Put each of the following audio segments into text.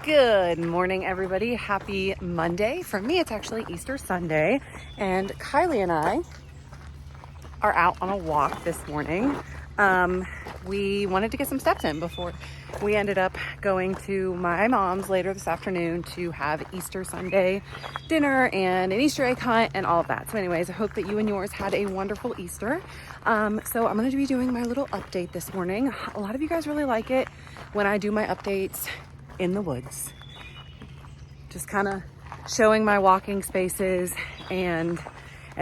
Good morning, everybody. Happy Monday. For me, it's actually Easter Sunday, and Kylie and I are out on a walk this morning. We wanted to get some steps in before we ended up going to my mom's later this afternoon to have Easter Sunday dinner and an Easter egg hunt and all of that. So anyways, I hope that you and yours had a wonderful Easter. So I'm going to be doing my little update this morning. A lot of you guys really like it when I do my updates in the woods, just kind of showing my walking spaces and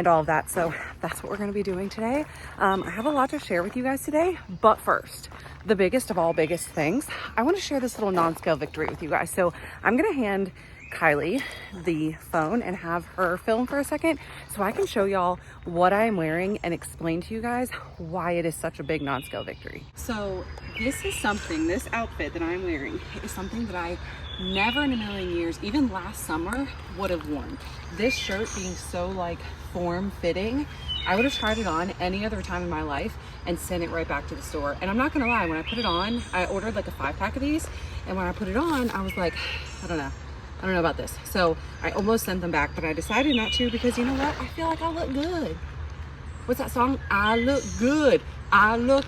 all of that. So that's what we're going to be doing today. I have a lot to share with you guys today, but first, the biggest of all biggest things, I want to share this little non-scale victory with you guys. So I'm going to hand Kylie the phone and have her film for a second so I can show y'all what I'm wearing and explain to you guys why it is such a big non-scale victory. So this outfit that I'm wearing is something that I never in a million years, even last summer, would have worn. This shirt being so like form fitting, I would have tried it on any other time in my life and sent it right back to the store. And I'm not gonna lie, when I put it on, I ordered like a 5-pack of these, and when I put it on, I was like, I don't know about this. So I almost sent them back, but I decided not to because you know what? I feel like I look good. What's that song? I look good. I look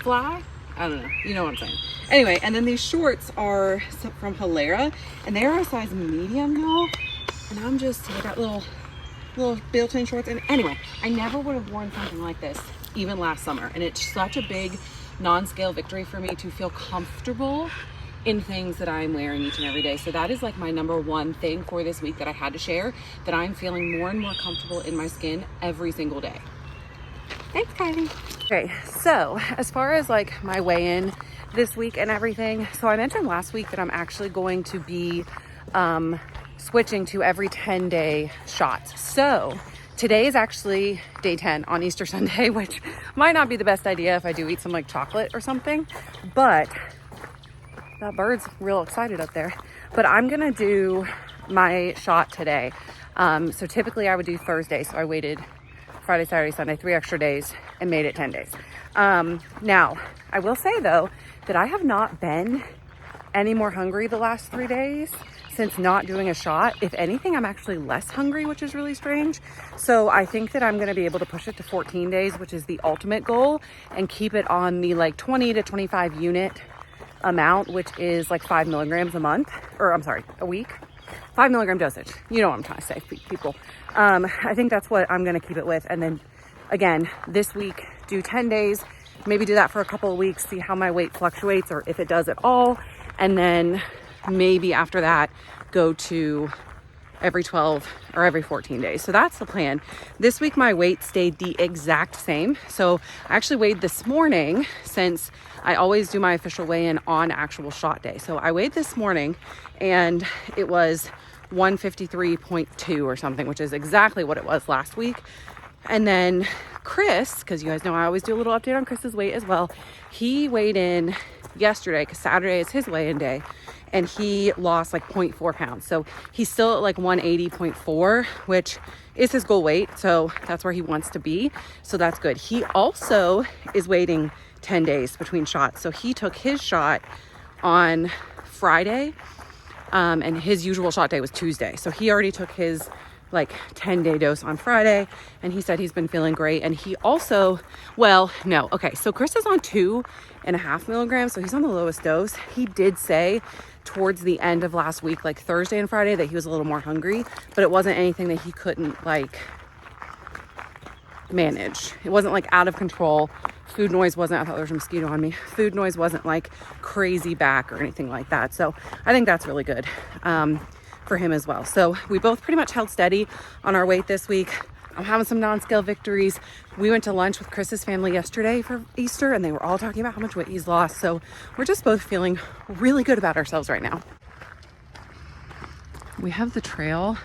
fly. I don't know. You know what I'm saying. Anyway, and then these shorts are from Hilera, and they're a size medium, y'all. And I got little built-in shorts. And anyway, I never would have worn something like this even last summer. And it's such a big non-scale victory for me to feel comfortable in things that I'm wearing each and every day. So that is like my number one thing for this week that I had to share, that I'm feeling more and more comfortable in my skin every single day. Thanks, Kylie. Okay, so as far as like my weigh-in this week and everything, so I mentioned last week that I'm actually going to be switching to every 10-day shots. So today is actually day 10 on Easter Sunday, which might not be the best idea if I do eat some like chocolate or something, but that bird's real excited up there. But I'm gonna do my shot today. So typically I would do Thursday, so I waited Friday, Saturday, Sunday, 3 extra days and made it 10 days. Now, I will say though, that I have not been any more hungry the last 3 days since not doing a shot. If anything, I'm actually less hungry, which is really strange. So I think that I'm gonna be able to push it to 14 days, which is the ultimate goal, and keep it on the like 20 to 25 unit amount, which is like 5 milligrams a week. 5 milligram dosage. You know what I'm trying to say, people. I think that's what I'm going to keep it with. And then again, this week, do 10 days, maybe do that for a couple of weeks, see how my weight fluctuates or if it does at all. And then maybe after that, go to every 12 or every 14 days. So that's the plan. This week, my weight stayed the exact same. So I actually weighed this morning, since I always do my official weigh-in on actual shot day. So I weighed this morning and it was 153.2 or something, which is exactly what it was last week. And then Chris, because you guys know I always do a little update on Chris's weight as well, he weighed in yesterday because Saturday is his weigh-in day, and he lost like 0.4 pounds. So he's still at like 180.4, which is his goal weight. So that's where he wants to be. So that's good. He also is waiting 10 days between shots. So he took his shot on Friday, and his usual shot day was Tuesday. So he already took his like 10-day dose on Friday, and he said he's been feeling great. And he also, so Chris is on 2.5 milligrams, so he's on the lowest dose. He did say towards the end of last week, like Thursday and Friday, that he was a little more hungry, but it wasn't anything that he couldn't like manage. It wasn't like out of control. Food noise wasn't, I thought there was a mosquito on me. Food noise wasn't like crazy back or anything like that. So I think that's really good for him as well. So we both pretty much held steady on our weight this week. I'm having some non-scale victories. We went to lunch with Chris's family yesterday for Easter, and they were all talking about how much weight he's lost. So we're just both feeling really good about ourselves right now. We have the trail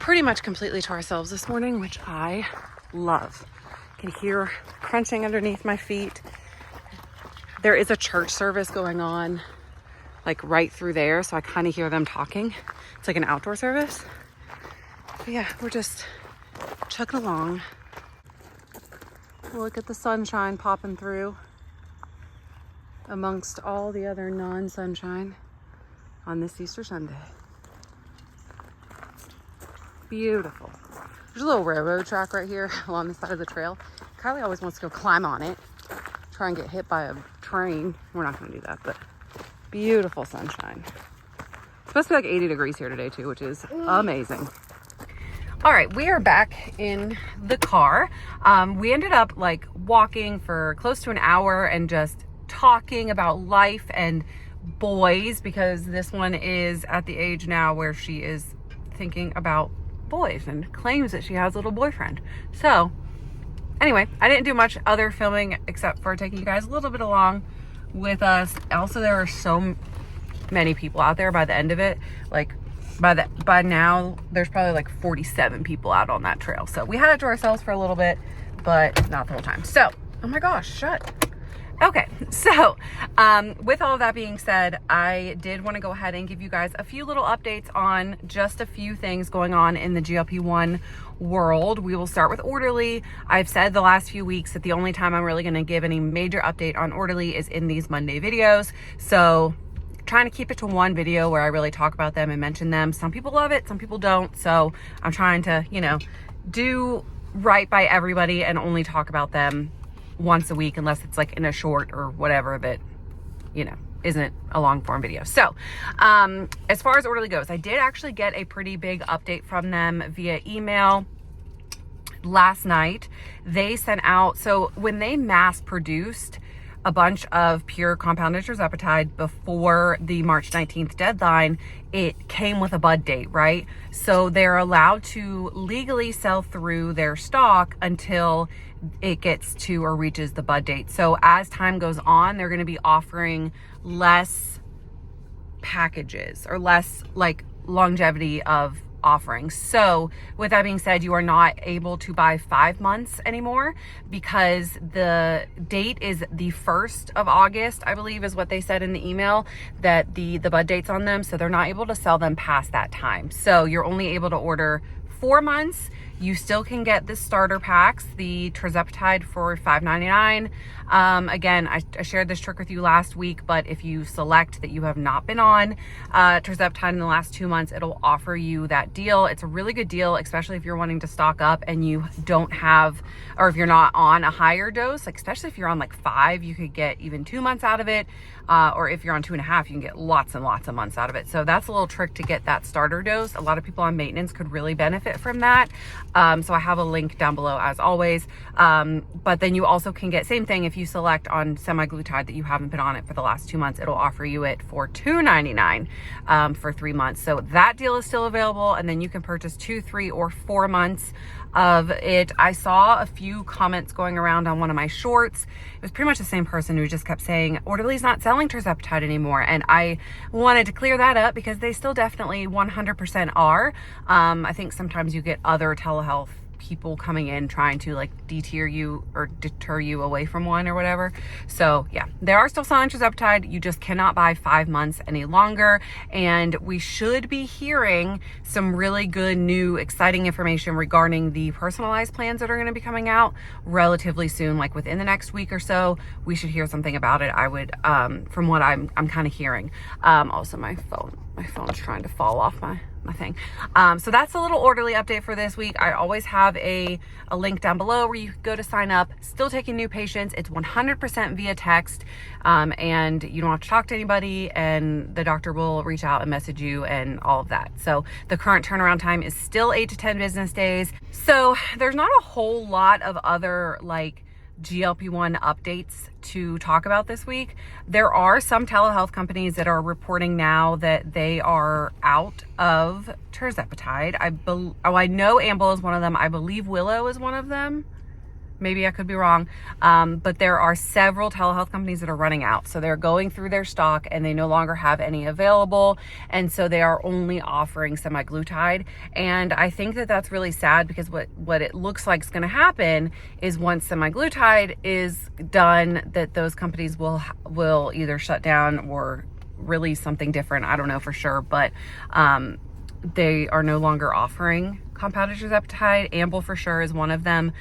pretty much completely to ourselves this morning, which I love. You can hear crunching underneath my feet. There is a church service going on like right through there, so I kind of hear them talking. It's like an outdoor service. But yeah, we're just chugging along. Look at the sunshine popping through amongst all the other non-sunshine. on this Easter Sunday. Beautiful. There's a little railroad track right here along the side of the trail. Kylie always wants to go climb on it, try and get hit by a train. We're not going to do that, but beautiful sunshine. It's supposed to be like 80 degrees here today too, which is amazing. All right, we are back in the car. We ended up like walking for close to an hour and just talking about life and boys, because this one is at the age now where she is thinking about boys and claims that she has a little boyfriend. So anyway, I didn't do much other filming except for taking you guys a little bit along with us. Also, there are so many people out there by the end of it. Like by now there's probably like 47 people out on that trail. So we had it to ourselves for a little bit, but not the whole time. So, oh my gosh, shut. Okay, so with all of that being said, I did want to go ahead and give you guys a few little updates on just a few things going on in the GLP-1 world. We will start with Orderly. I've said the last few weeks that the only time I'm really going to give any major update on Orderly is in these Monday videos. So trying to keep it to one video where I really talk about them and mention them. Some people love it, some people don't. So I'm trying to, you know, do right by everybody and only talk about them once a week, unless it's like in a short or whatever that, you know, isn't a long form video. So as far as Orderly goes, I did actually get a pretty big update from them via email last night. They sent out, so when they mass produced a bunch of pure compounded tirzepatide before the March 19th deadline, it came with a bud date, right? So they're allowed to legally sell through their stock until it gets to or reaches the bud date. So as time goes on, they're going to be offering less packages or less like longevity of offerings. So with that being said, you are not able to buy 5 months anymore because the date is the 1st of August, I believe is what they said in the email, that the bud date's on them. So they're not able to sell them past that time. So you're only able to order 4 months. You still can get the starter packs, the tirzepatide for $5.99. Again, I shared this trick with you last week, but if you select that you have not been on tirzepatide in the last 2 months, it'll offer you that deal. It's a really good deal, especially if you're wanting to stock up and you don't have, or if you're not on a higher dose, like especially if you're on like 5, you could get even 2 months out of it. Or if you're on 2.5, you can get lots and lots of months out of it. So that's a little trick to get that starter dose. A lot of people on maintenance could really benefit from that. So I have a link down below as always. But then you also can get, same thing, if you select on semaglutide that you haven't been on it for the last 2 months, it'll offer you it for $2.99 for 3 months. So that deal is still available. And then you can purchase 2, 3, or 4 months of it. I saw a few comments going around on one of my shorts. It was pretty much the same person who just kept saying Orderly's not selling tirzepatide anymore, and I wanted to clear that up because they still definitely 100% are. I think sometimes you get other telehealth people coming in trying to like deter you or deter you away from one or whatever. So yeah, they are still selling tirzepatide. You just cannot buy 5 months any longer. And we should be hearing some really good new exciting information regarding the personalized plans that are going to be coming out relatively soon, like within the next week or so. We should hear something about it. I would, from what I'm kind of hearing. Also my phone's trying to fall off my thing. So that's a little Orderly update for this week. I always have a link down below where you can go to sign up. Still taking new patients. It's 100% via text, and you don't have to talk to anybody, and the doctor will reach out and message you and all of that. So the current turnaround time is still 8 to 10 business days. So there's not a whole lot of other like GLP-1 updates to talk about this week. There are some telehealth companies that are reporting now that they are out of tirzepatide. I know Amble is one of them. I believe Willow is one of them. Maybe I could be wrong. But there are several telehealth companies that are running out. So they're going through their stock and they no longer have any available. And so they are only offering semaglutide. And I think that that's really sad because what it looks like is going to happen is once semaglutide is done, that those companies will either shut down or release something different. I don't know for sure, but they are no longer offering compounded tirzepatide. Amble for sure is one of them.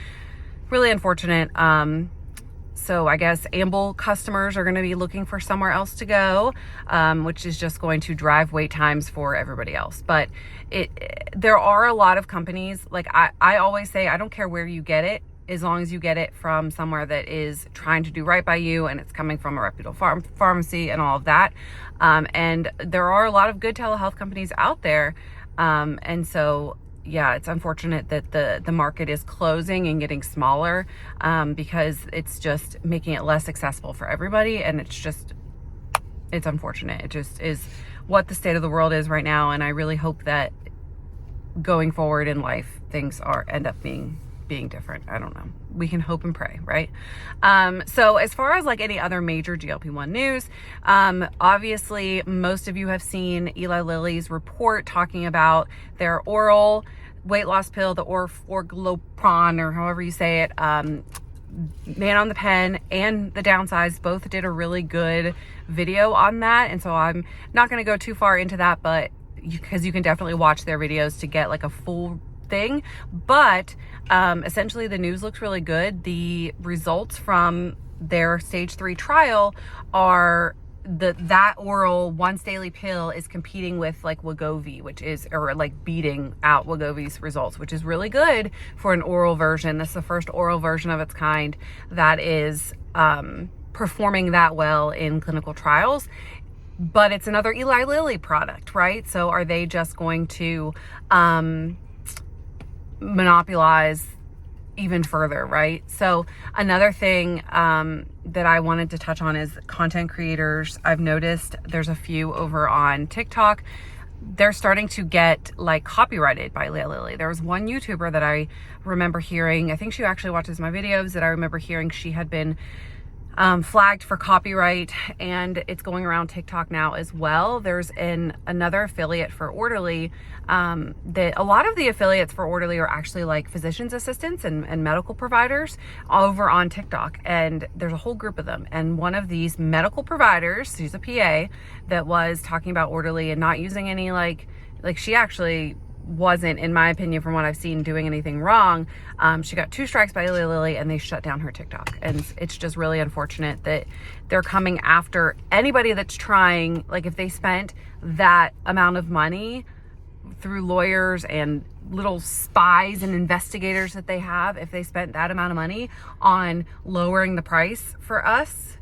Really unfortunate. So I guess Amble customers are going to be looking for somewhere else to go, which is just going to drive wait times for everybody else. But there are a lot of companies, like I always say, I don't care where you get it, as long as you get it from somewhere that is trying to do right by you and it's coming from a reputable pharmacy and all of that. And there are a lot of good telehealth companies out there. And so, yeah, it's unfortunate that the market is closing and getting smaller, because it's just making it less accessible for everybody. And it's unfortunate. It just is what the state of the world is right now. And I really hope that going forward in life, things end up being different. I don't know. We can hope and pray, right? So as far as like any other major GLP-1 news, obviously most of you have seen Eli Lilly's report talking about their oral weight loss pill, the orforglipron, or however you say it. Man on the Pen and the Downsize both did a really good video on that. And so I'm not going to go too far into that, but because you can definitely watch their videos to get like a full thing. But essentially the news looks really good. The results from their stage 3 trial are that oral once daily pill is competing with like Wegovy, or like beating out Wegovy's results, which is really good for an oral version. This is the first oral version of its kind that is performing that well in clinical trials. But it's another Eli Lilly product, right? So are they just going to monopolize even further, right? So another thing that I wanted to touch on is content creators. I've noticed there's a few over on TikTok. They're starting to get like copyrighted by Eli Lilly. There was one YouTuber that I remember hearing, I think she actually watches my videos, that I remember hearing she had been flagged for copyright, and it's going around TikTok now as well. There's another affiliate for Orderly, that a lot of the affiliates for Orderly are actually like physician's assistants and medical providers over on TikTok, and there's a whole group of them. And one of these medical providers, she's a PA, that was talking about Orderly and not using any like she actually wasn't, in my opinion, from what I've seen, doing anything wrong. She got 2 strikes by Eli Lilly and they shut down her TikTok. And it's just really unfortunate that they're coming after anybody that's trying, like if they spent that amount of money through lawyers and little spies and investigators that they have, if they spent that amount of money on lowering the price for us,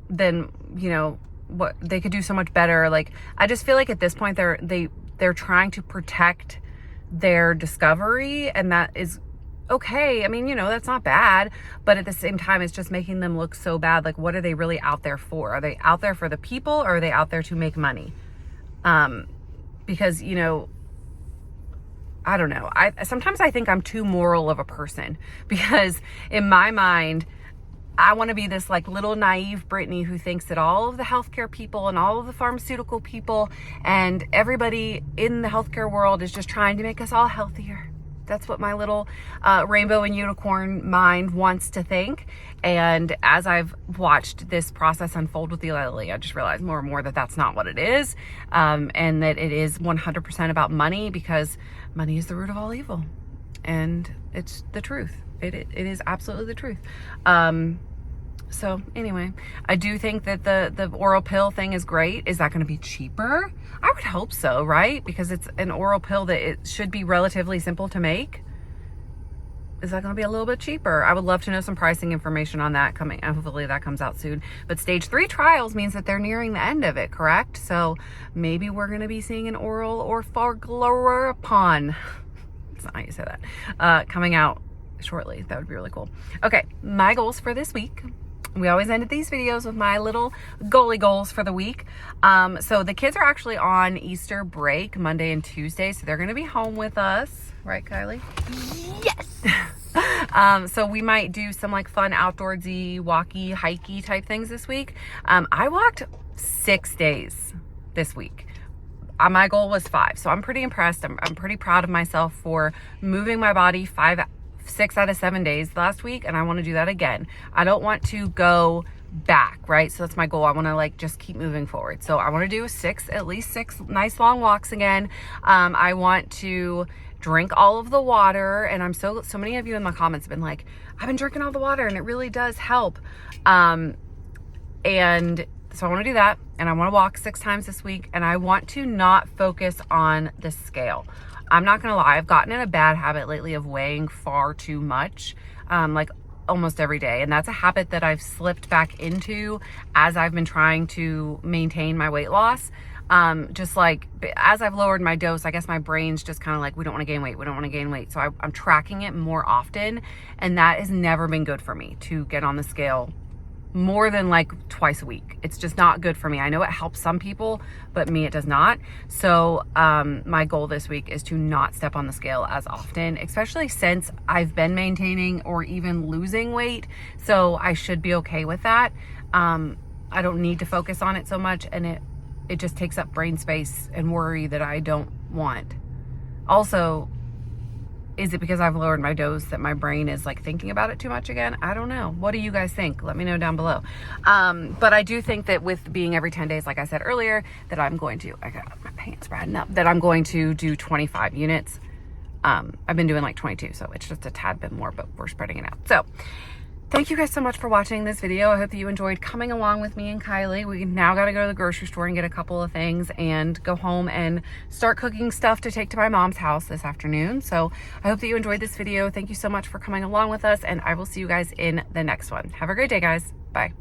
then, you know, what they could do so much better. Like, I just feel like at this point they're trying to protect their discovery, and that is okay. I mean, you know, that's not bad, but at the same time, it's just making them look so bad. Like, what are they really out there for? Are they out there for the people, or are they out there to make money? Because, you know, I don't know. Sometimes I think I'm too moral of a person, because in my mind, I want to be this like little naive Brittany who thinks that all of the healthcare people and all of the pharmaceutical people and everybody in the healthcare world is just trying to make us all healthier. That's what my little rainbow and unicorn mind wants to think. And as I've watched this process unfold with Eli Lilly, I just realized more and more that that's not what it is, and that it is 100% about money, because money is the root of all evil. And it's the truth. It is absolutely the truth. So anyway, I do think that the oral pill thing is great. Is that going to be cheaper? I would hope so, right? Because it's an oral pill that it should be relatively simple to make. Is that going to be a little bit cheaper? I would love to know some pricing information on that coming. Hopefully that comes out soon. But stage 3 trials means that they're nearing the end of it, correct? So maybe we're going to be seeing an oral orforglipron. That's not how you say that. Coming out shortly. That would be really cool. Okay, my goals for this week. We always ended these videos with my little goalie goals for the week. So the kids are actually on Easter break Monday and Tuesday, so they're going to be home with us, right, Kylie? Yes. So we might do some like fun outdoorsy, walky, hikey type things this week. I walked 6 days this week. My goal was 5, so I'm pretty impressed. I'm pretty proud of myself for moving my body 6 out of 7 days last week, and I want to do that again. I don't want to go back, right? So that's my goal. I want to like just keep moving forward. So I want to do at least six nice long walks again. I want to drink all of the water, and so many of you in my comments have been like, I've been drinking all the water and it really does help. And so I want to do that, and I want to walk 6 times this week, and I want to not focus on the scale. I'm not gonna lie, I've gotten in a bad habit lately of weighing far too much, like almost every day. And that's a habit that I've slipped back into as I've been trying to maintain my weight loss. Just like as I've lowered my dose, I guess my brain's just kind of like, we don't want to gain weight. We don't want to gain weight. So I'm tracking it more often. And that has never been good for me, to get on the scale more than like twice a week. It's just not good for me. I know it helps some people, but me, it does not. So my goal this week is to not step on the scale as often, especially since I've been maintaining or even losing weight. So I should be okay with that. I don't need to focus on it so much, and it just takes up brain space and worry that I don't want. Also, is it because I've lowered my dose that my brain is like thinking about it too much again? I don't know. What do you guys think? Let me know down below. But I do think that with being every 10 days, like I said earlier, that I'm going to, I got my pants riding up, that I'm going to do 25 units. I've been doing like 22, so it's just a tad bit more, but we're spreading it out. So thank you guys so much for watching this video. I hope that you enjoyed coming along with me and Kylie. We now got to go to the grocery store and get a couple of things and go home and start cooking stuff to take to my mom's house this afternoon. So I hope that you enjoyed this video. Thank you so much for coming along with us, and I will see you guys in the next one. Have a great day, guys. Bye.